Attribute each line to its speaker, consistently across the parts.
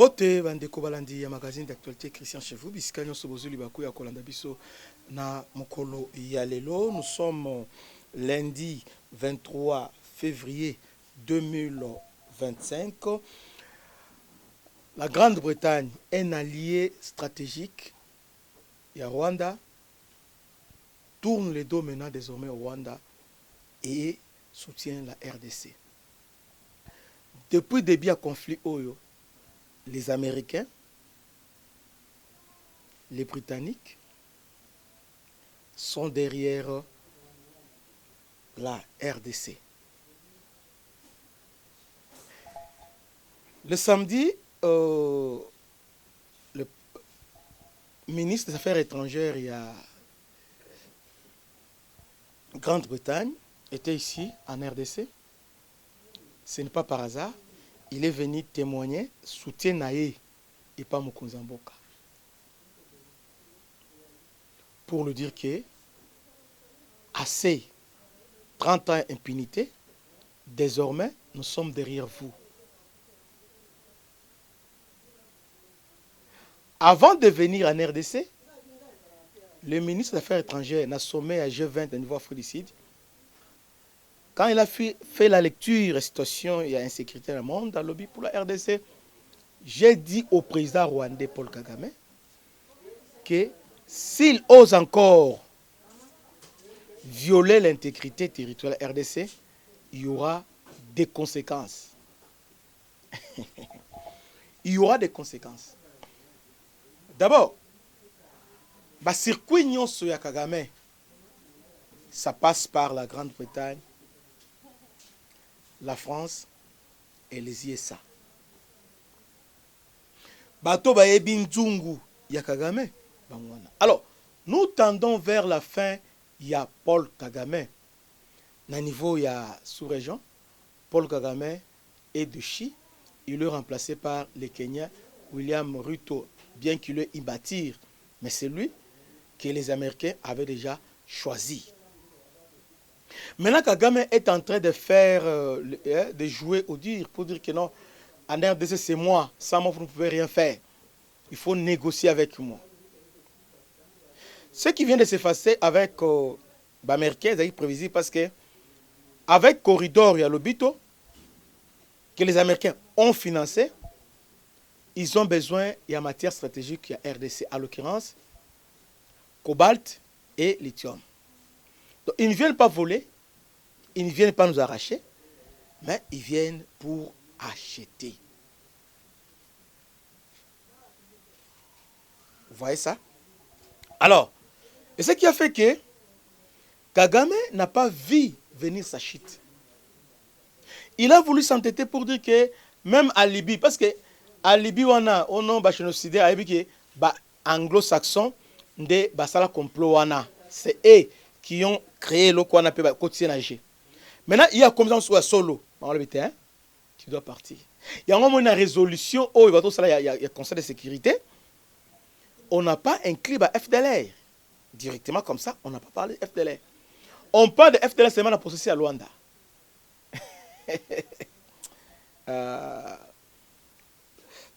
Speaker 1: Mbote bandeko balandi ya magazine d'actualité Christian chez vous bisika nyonso bozuli baku ya kolanda biso na mokolo ya lelo. Nous sommes lundi 23 février 2025. La Grande-Bretagne est un allié stratégique. Il Rwanda tourne les dos maintenant désormais au Rwanda et soutient la RDC. Depuis le début du conflit Oyo, les Américains, les Britanniques sont derrière la RDC. Le samedi, le ministre des Affaires étrangères il y a Grande-Bretagne était ici en RDC. Ce n'est pas par hasard. Il est venu témoigner soutien Naé et pas Mokonzamboka. Pour lui dire que assez 30 ans d'impunité, désormais nous sommes derrière vous. Avant de venir en RDC, le ministre des Affaires étrangères n'a sommé à G20 au niveau Afrique du Sud. Quand il a fait la lecture de la situation et l'insécurité dans le monde, dans le lobby pour la RDC, j'ai dit au président rwandais Paul Kagame que s'il ose encore violer l'intégrité territoriale de la RDC, il y aura des conséquences. Il y aura des conséquences. D'abord, le circuit nyonso ya Kagame, ça passe par la Grande-Bretagne, la France et les USA. Bato ba yebi nzungu ya Kagame bangwana. Alors, nous tendons vers la fin ya Paul Kagame. Na niveau ya sous-région, Paul Kagame est de Chi, il est remplacé par le Kenya William Ruto, bien qu'il ait imbattir, mais c'est lui que les Américains avaient déjà choisi. Maintenant, Kagame est en train de faire, de jouer au dire, pour dire que non, en RDC c'est moi, sans moi vous ne pouvez rien faire. Il faut négocier avec moi. Ce qui vient de s'effacer avec les Américains, c'est prévisible parce que avec Corridor et Lobito, que les Américains ont financé, ils ont besoin de matière stratégique il y a RDC, à l'occurrence, cobalt et lithium. Donc, ils ne viennent pas voler, ils ne viennent pas nous arracher, mais ils viennent pour acheter. Vous voyez ça? Alors, et ce qui a fait que Kagame n'a pas vu venir sa chute. Il a voulu s'entêter pour dire que même à Libye, parce que à Libye, on a un génocide anglo-saxon de Basala complot. C'est eux qui ont créé le qu'on appelle quotidien âgé. Maintenant, il y a comme ça soit solo. Tu dois partir. Il y a une résolution, il y a un conseil de sécurité. On n'a pas inclus la FDLR. Directement comme ça, on n'a pas parlé de FDLR. On parle de FDLR seulement dans la processus à Luanda.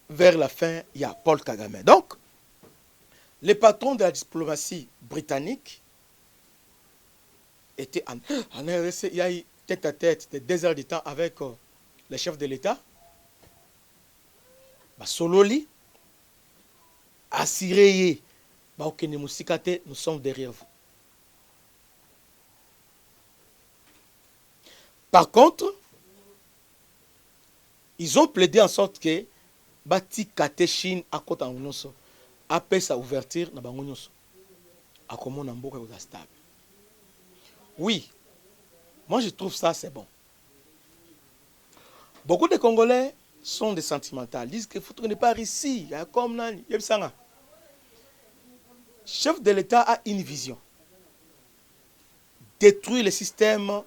Speaker 1: Vers la fin, il y a Paul Kagame. Donc, les patrons de la diplomatie britannique étaient en RDC. Il y a eu tête à tête de 2 heures de temps avec le chef de l'État. Sololi, assuré, nous sommes derrière vous. Par contre, ils ont plaidé en sorte que Bati Kate Chine à côté en Unoso après sa ouverture na bango nyonso akomona mboka ko stable. Oui, moi je trouve ça c'est bon. Beaucoup de Congolais sont des sentimentaux, disent qu'il faut ne pas ici, comme nani, yebsanga. Chef de l'État a une vision. Détruire le système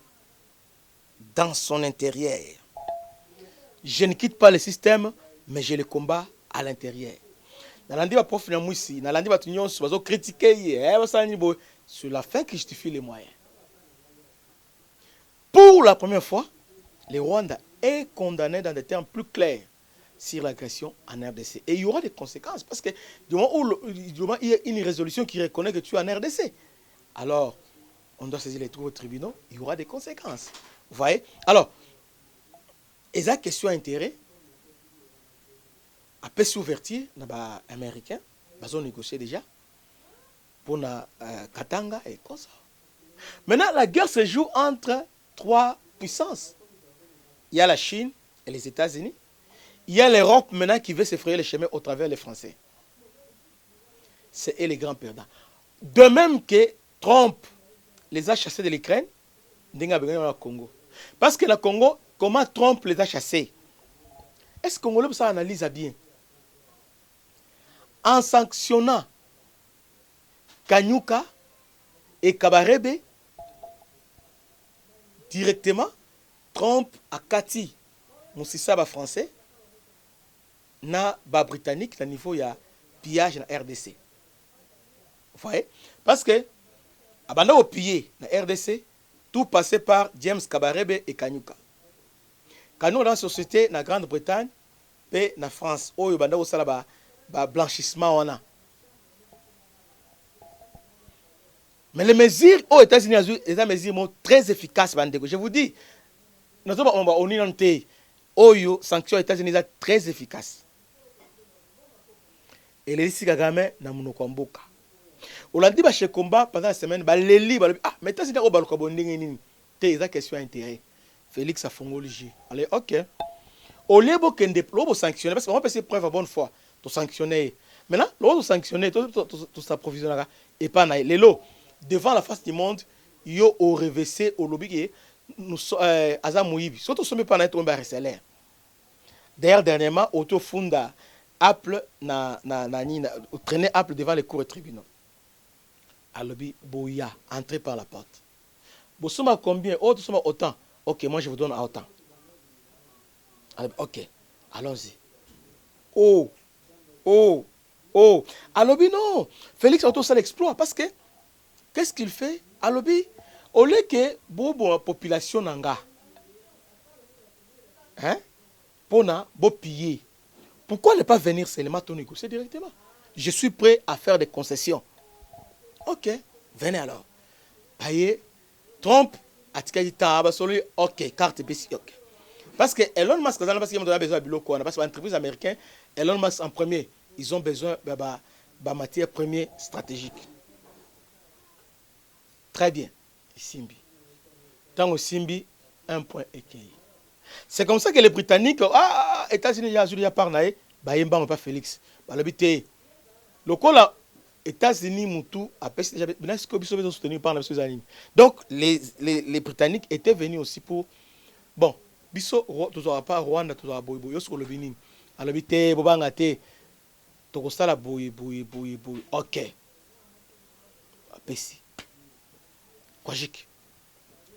Speaker 1: dans son intérieur. Je ne quitte pas le système, mais je le combats à l'intérieur. Nalandi va prof na mwisi, nalandi va tunyonso bazo critiquer sur la fin qui justifie les moyens. Pour la première fois, le Rwanda est condamné dans des termes plus clairs sur l'agression en RDC. Et il y aura des conséquences, parce que du moment où il y a une résolution qui reconnaît que tu es en RDC, alors on doit saisir les tribunaux, il y aura des conséquences. Vous voyez? Alors, et la question d'intérêt, après s'ouverture, les Américains, ils ont négocié déjà pour Katanga et comme ça. Maintenant, la guerre se joue entre trois puissances. Il y a la Chine et les États-Unis. Il y a l'Europe maintenant qui veut se frayer le chemin au travers des Français. C'est eux les grands perdants. De même que Trump les a chassés de l'Ukraine, au Congo. Parce que le Congo, comment Trump les a chassés? Est-ce que Congolais ça analyse bien? En sanctionnant Kanyuka et Kabarebe, directement, Trump a kati Moussissaba français, na ba britannique, na niveau ya pillage na RDC. Vous voyez? Parce que, abanda au piller na RDC, tout passait par James Kabarebe et Kanyuka. Quand nous dans la société, na Grande-Bretagne, et na France, où banda au sala ba blanchissement on a. Mais les mesures aux États-Unis, les mesures sont très efficaces. Je vous dis, nous sommes en Union, les sanctions aux États-Unis sont très efficaces. Et les Kagame na munokwamboka. On l'a dit chez combat pendant la semaine, les libres, ah, mais t'as dit que tu as bondé, t'es la question d'intérêt. Félix a fongoligi. Allez, ok. Au lieu de sanctionner, parce qu'on peut se preuve à bonne foi, de sanctionner. Maintenant, l'autre sanctionner, tout s'approvisionner. Et pas les lots. Devant la face du monde, yo au RVC, au lobby, nous sommes à Mouibi. Surtout, nous ne sommes pas dans un salaire. D'ailleurs, dernièrement, auto funda Apple traîner Apple devant les cours et tribunaux. À lobby, Boya, entrer par la porte. Vous sommes à combien? Autres sommes autant. Ok, moi je vous donne à autant. Ok, allons-y. Oh, oh, oh. À lobby, non. Félix a ça l'exploit parce que qu'est-ce qu'il fait? À lobby, au lieu que la population nanga, hein, pour piller. Pourquoi ne pas venir seulement te négocier directement? Je suis prêt à faire des concessions. Ok, venez alors. Payez. Trump a dit ok, carte BC, ok. Parce que Elon Musk, parce qu'ils ont besoin de biloko, parce que l'entreprise américaine, Elon Musk en premier, ils ont besoin de matière première stratégique. Très bien. Simbi. Tant au Simbi, un point écueilli. C'est comme ça que les Britanniques, États-Unis, il y a parnaï, Bayemba, pas Félix. L'habité. Le coup là, États-Unis, Moutou, donc les Britanniques étaient venus aussi pour. Bon, biso, tu n'auras pas Rwanda, tu n'auras Boy Boy, sur le Bénin. À l'habité, Bobangate, tu as la Boy. Ok. Pessi. Kwajik.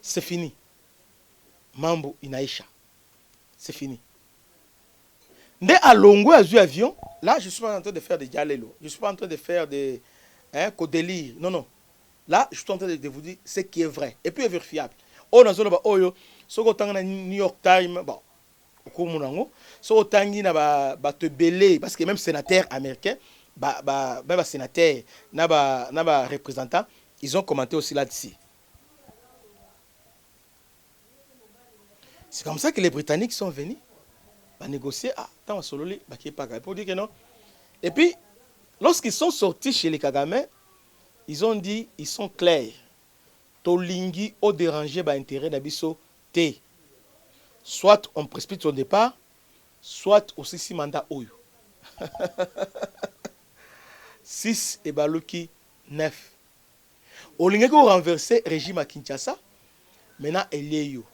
Speaker 1: C'est fini. Mambo inaisha. C'est fini. Dès à Longo, à avion, là, je ne suis pas en train de faire des dialélos. Je ne suis pas en train de faire des délire. Non. Là, je suis en train de vous dire ce qui est vrai. Et puis, vérifiable. Oh, dans zone oyo, so ko tanga New York Times, bon, ko munango, so ko tangi na te belé parce que même sénateur américain, même sénateur, na représentant, ils ont commenté aussi là-dessus. C'est comme ça que les Britanniques sont venus négocier pour dire que non. Et puis, lorsqu'ils sont sortis chez les Kagame, ils ont dit, ils sont clairs. Tolingi au dérangé intérêt d'abisso T. Soit on précipite son départ, soit aussi 6 mandats oyo. 6 et Baluki 9. Olingi ko renverser régime à Kinshasa. Maintenant, Elieyo.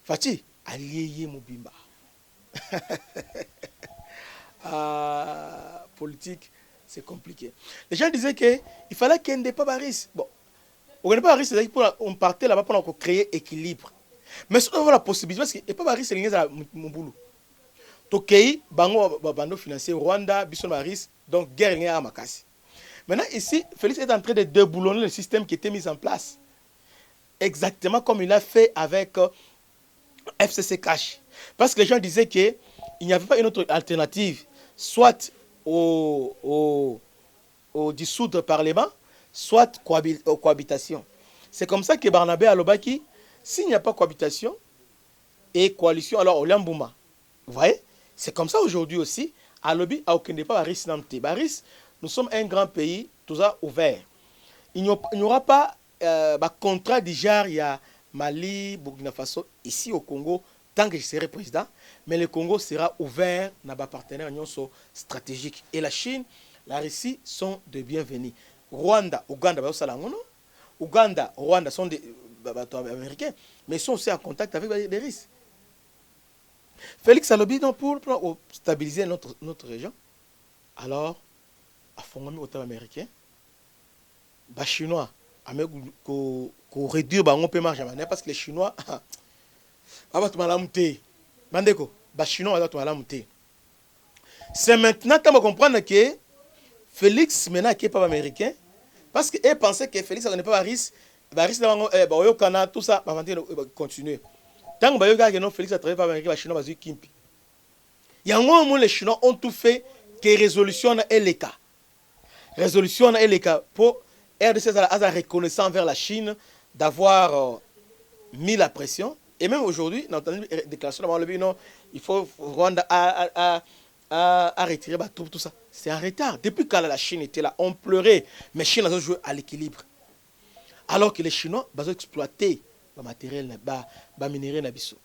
Speaker 1: Fati, Aliye Mobimba. Politique, c'est compliqué. Les gens disaient qu'il fallait qu'il n'y ait pas Baris. Bon, on ne pas Baris, c'est-à-dire qu'on partait là-bas pour créer équilibre. Mais si on a la possibilité, parce qu'il n'y a pas Baris, c'est l'ingé de mon boulot. Tokei, Bando financier, Rwanda, Bisson Baris, donc guerre à Makassi. Maintenant, ici, Félix est en train de déboulonner le système qui était mis en place. Exactement comme il a fait avec FCC Cash. Parce que les gens disaient que il n'y avait pas une autre alternative, soit au dissoudre Parlement, soit cohabitation. C'est comme ça que Barnabé Alobaki, s'il n'y a pas cohabitation et coalition, alors Olambouma. Vous voyez? C'est comme ça aujourd'hui aussi. Alobi a aucun pas Baris Namte. Baris, nous sommes un grand pays, tout ça ouvert. Il n'y aura pas contrat du genre, il y a Mali, Burkina Faso, ici au Congo, tant que je serai président, mais le Congo sera ouvert dans nos partenaires stratégiques. Et la Chine, la Russie sont de bienvenus. Rwanda, Ouganda, Ouganda, Rwanda sont des Américains, mais ils sont aussi en contact avec les Russes. Félix Alobi, pour stabiliser notre région, alors, à fond, autant américain, les Chinois, qu'on réduire on peut marcher parce que les Chinois, c'est maintenant qu'on va comprendre que Félix maintenant qui est pas américain, parce qu'ils pensaient que Félix n'est pas risque, tout ça, va continuer. Tant que non Félix a travaillé par les Chinois, il y a un moment où les Chinois ont tout fait que résolution est le cas. Résolution est le cas pour RDC a reconnaissant envers la Chine d'avoir mis la pression. Et même aujourd'hui, dans la déclaration de le non, il faut Rwanda à retirer tout ça. C'est en retard. Depuis quand la Chine était là, on pleurait, mais la Chine a joué à l'équilibre. Alors que les Chinois ont exploité le matériel, le minerai Nabiso.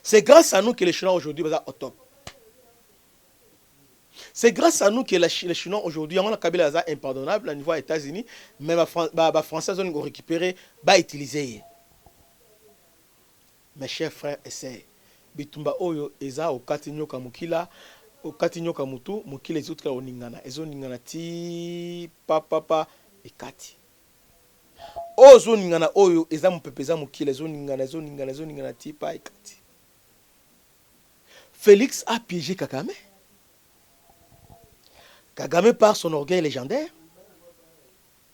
Speaker 1: C'est grâce à nous que les Chinois aujourd'hui sont au top. C'est grâce à nous que les Chinois aujourd'hui, on a Kabila impardonnable au niveau des États-Unis, mais les Français ont récupéré, utilisé. Mes chers frères et sœurs, bitumba oyo eza okati nyoka mukila, okati nyoka mutu, mukila ezotka oningana, ezoningana ti papa ekati. Ozo ningana oyo eza mupepeza mukila, ezoningana ti pa ekati. Félix a piégé Kagame. Kagame, par son orgueil légendaire,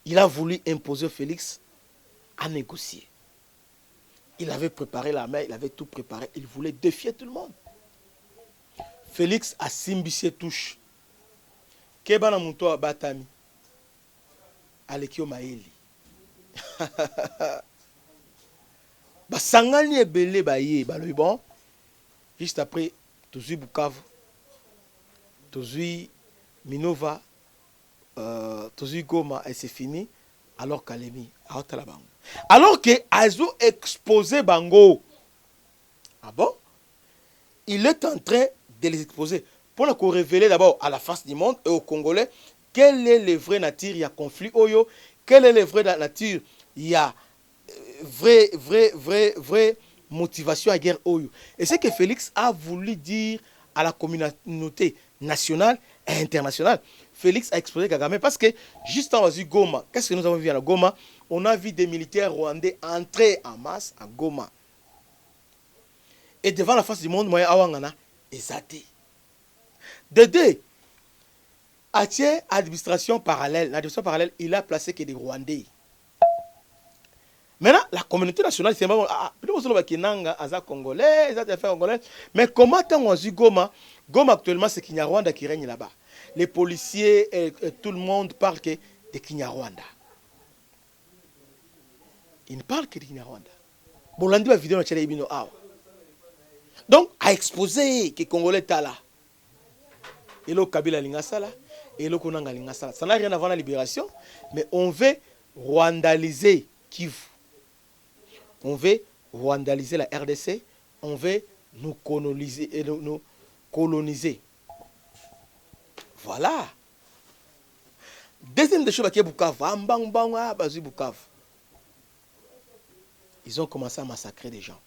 Speaker 1: il a voulu imposer Félix à négocier. Il avait préparé la main, il avait tout préparé. Il voulait défier tout le monde. Félix a simbissé touche. Kebana Muto Batami. Alekio Maeli. Sangani ebele baye. Bon. Juste après, Tozui Bukavu, Tozui Minova, Tozui Goma, et c'est fini. Alors Kalemi, alors que Azo exposé Bango. Ah bon? Il est en train de les exposer. Pour nous révéler d'abord à la face du monde et aux Congolais quelle est la vraie nature, il y a conflit Oyo, quelle est la vraie nature, il y a vraie motivation à guerre Oyo. Et c'est que Félix a voulu dire à la communauté nationale et internationale. Félix a exposé Kagame parce que juste en Goma, qu'est-ce que nous avons vu à la Goma? On a vu des militaires rwandais entrer en masse à Goma. Et devant la face du monde, moi, Awangana, Ezate. De deux, à administration parallèle, l'administration parallèle, il a placé que des Rwandais. Maintenant, la communauté nationale, c'est congolais, mais comment on a vu Goma? Goma actuellement, c'est Kinyarwanda qui règne là-bas. Les policiers et tout le monde parlent que de Kinyarwanda. Ils ne parlent que de Kinyarwanda. Bolandi va vidéo na ibino awa. Donc, à exposer que Congolais est là. Et le Kabila Lingasala, et le Konanga Lingasala. Ça n'a rien à voir avec la libération, mais on veut rwandaliser Kivu. On veut rwandaliser la RDC, on veut nous coloniser. Voilà. Deuxième des choses qui est Bukavu, Bukavu. Ils ont commencé à massacrer des gens.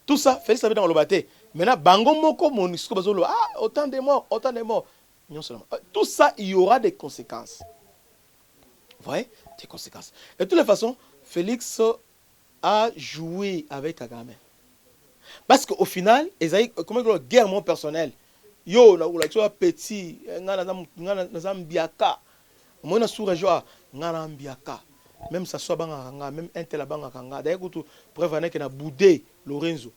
Speaker 1: Tout ça, Félix avait dans le bâté. Maintenant, Bango Moko, Monisco, autant de morts, autant de morts. Tout ça, il y aura des conséquences. Vous voyez? Des conséquences. Et de toute façon, Félix a joué avec Kagame. Parce qu'au final, ils ont comme une guerre mon personnelle. Yo, tu vois, petit, moi, sous-région, même ça soit même un tel banga kanga. D'ailleurs, preuve que na boudé Lorenzo.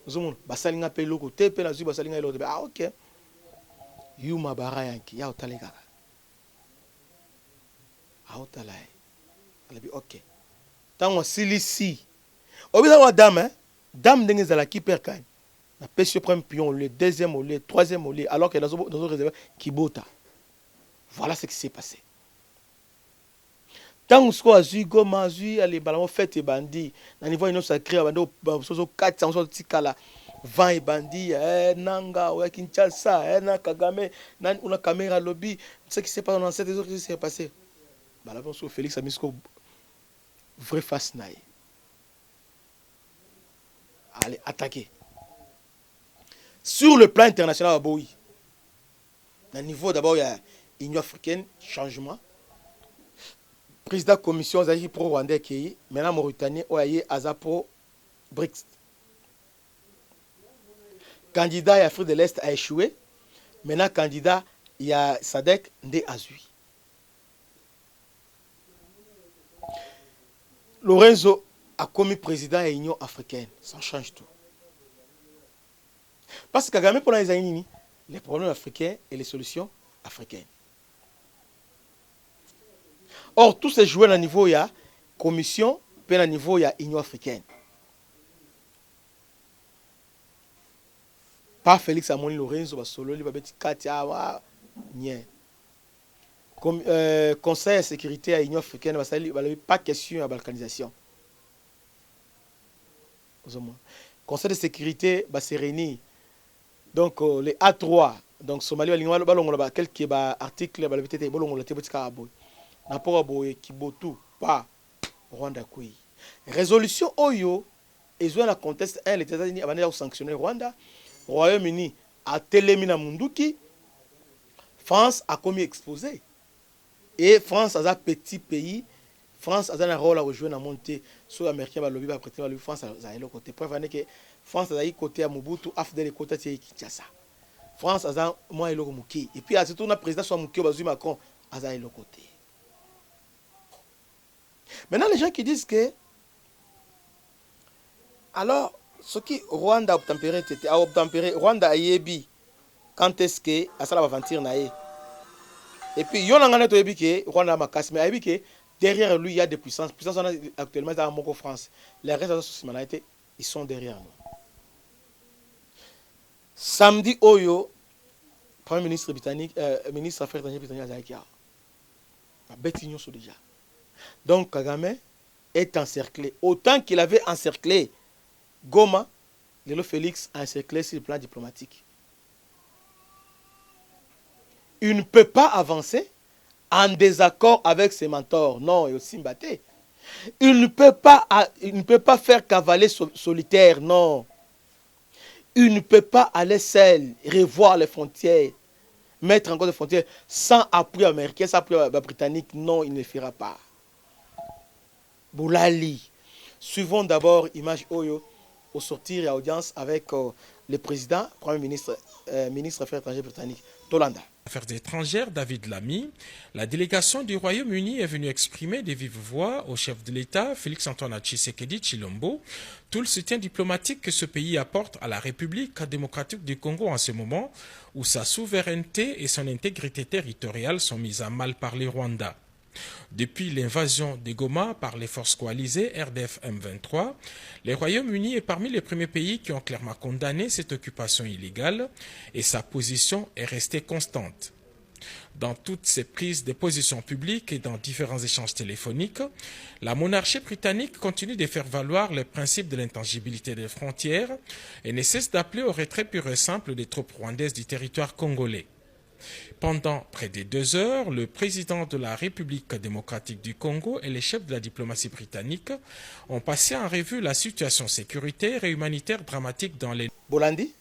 Speaker 1: ozomona basalinga pe loko te pe nazwi basalinga eloko te. Ah ok, yuma bara yanki ya otale kaka aotala ye alobi ok ntango asilisi obisa mwa dame dame ndenge ezalaki pere kani napesi yo premier pion le deuxième au lieu troisième au lieu alors que nazo réservé kibota. Voilà ce qui s'est passé. Tant que azui goma azui ali balamo fête bandi na niveau ino sacré bando soso 400 soso tikala 20 bandi nanga o Kinshasa na Kagame na una caméra lobby ce qui s'est passé dans cette qui s'est passé. Balamo so Félix Amisko vrai face naï. Allez attaquer. Sur le plan international à Boui. Na niveau d'abord il y a Union africaine changement. Président de la commission Zaïri pro Rwandais qui maintenant Mauritanie Oyaye Aza pro BRICS. Candidat à Afrique de l'Est a échoué. Maintenant candidat il y a Sadek Ndé Azui. Lorenzo a commis président de l'Union africaine. Ça change tout. Parce que Kagame pour les problèmes africains et les solutions africaines. Or, tout se joue à niveau de la commission, puis à niveau de l'Union africaine. Pas Félix Amoni Lorenzo, Solo, Katia, Conseil de sécurité à l'Union africaine, il n'y a pas question de balkanisation. Conseil de sécurité, c'est réuni. Donc, les A3, donc Somalie, quelques articles, Napora boye kibotu pas Rwanda kui. Résolution Oyo et la conteste les États-Unis avaient sanctionné Rwanda. Royaume-Uni a téléminé Munduki. France a commis exposé. Et France a un petit pays. France a un rôle à jouer dans monter sur l'américain va lobby va prêter la France a le côté. Preuve que France a côté à Mobutu afdel le côté de Kinshasa. France a un moi et le Muki. Et puis à ce tour le président soit Muki Bazoui Macron a le côté. Maintenant, les gens qui disent que, alors, ce qui Rwanda a obtempéré, Rwanda a yebi, quand est-ce que, à ça va aventure naïe. Et puis, il y a un autre que Rwanda a macasse, mais il que derrière lui, il y a des puissances. Puissances actuellement dans Moko France. Les restes de la ils sont derrière nous. Samedi, Oyo, Premier ministre britannique, ministre affaires étrangères britannique, Azaïkia. A Bétignon sont déjà. Donc Kagame est encerclé. Autant qu'il avait encerclé Goma, Lelo Félix a encerclé sur le plan diplomatique. Il ne peut pas avancer en désaccord avec ses mentors. Non, il aussi mbatté. Il ne peut pas faire cavaler solitaire. Non. Il ne peut pas aller seul, revoir les frontières, mettre encore des frontières sans appui américain, sans appui britannique. Non, il ne le fera pas. Boulali. Suivons d'abord image Oyo au sortir et audience avec le président, premier ministre, ministre des Affaires étrangères britannique, Tolanda.
Speaker 2: Affaires étrangères, David Lamy, la délégation du Royaume-Uni est venue exprimer de vive voix au chef de l'État, Félix-Antoine Tshisekedi Tshilombo, tout le soutien diplomatique que ce pays apporte à la République démocratique du Congo en ce moment où sa souveraineté et son intégrité territoriale sont mises à mal par les Rwandais. Depuis l'invasion de Goma par les forces coalisées RDF M23, le Royaume-Uni est parmi les premiers pays qui ont clairement condamné cette occupation illégale et sa position est restée constante. Dans toutes ses prises de position publiques et dans différents échanges téléphoniques, la monarchie britannique continue de faire valoir le principe de l'intangibilité des frontières et ne cesse d'appeler au retrait pur et simple des troupes rwandaises du territoire congolais. Pendant près de 2 heures, le président de la République démocratique du Congo et les chefs de la diplomatie britannique ont passé en revue la situation sécuritaire et humanitaire dramatique dans les...
Speaker 1: Bolandi,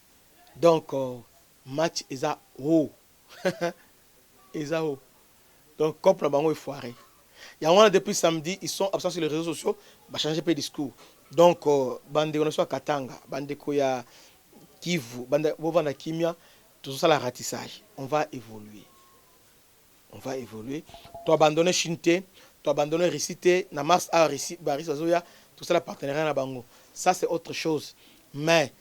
Speaker 1: donc match est à haut. Donc comme le bango est foiré. Il y a depuis samedi, ils sont absents sur les réseaux sociaux, bah changer peu de discours. Donc bande on soit Katanga, bande koya Kivu, bande Bovana Kimia, tout ça la ratissage. On va évoluer. On va évoluer. Tu abandonnes Chinte, tu abandonnes Récité, Namas a Récité, Baris Azoya, tout ça la partenariat na bango. Ça c'est autre chose. Mais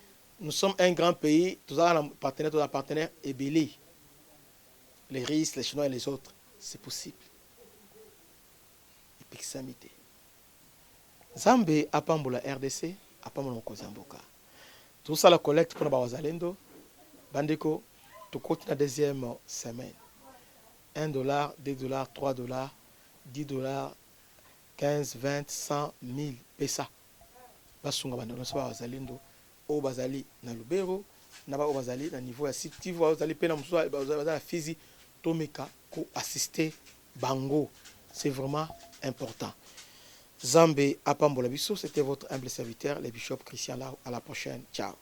Speaker 1: nous sommes un grand pays, tous les partenaires ébélés. Les Russes, les Chinois et les autres. C'est possible. Epixamité. Zambé apambola RDC, apambola Kozamboka. Tout ça la collecte pour la Wazalendo. Bandeko, tout côté la deuxième semaine. $1, $2, $3, $10, 15, 20, 100, 1000 pesa. Basunga bando na Wazalendo. O bazali na Lubero, na ba o bazali na niveau ya Siti, bazali pe na musuwa bazali Fizi, tomeka ko assister bango. C'est vraiment important. Zambé Apambola Bisso, c'était votre humble serviteur, le bishop Christian Lao. À la prochaine. Ciao.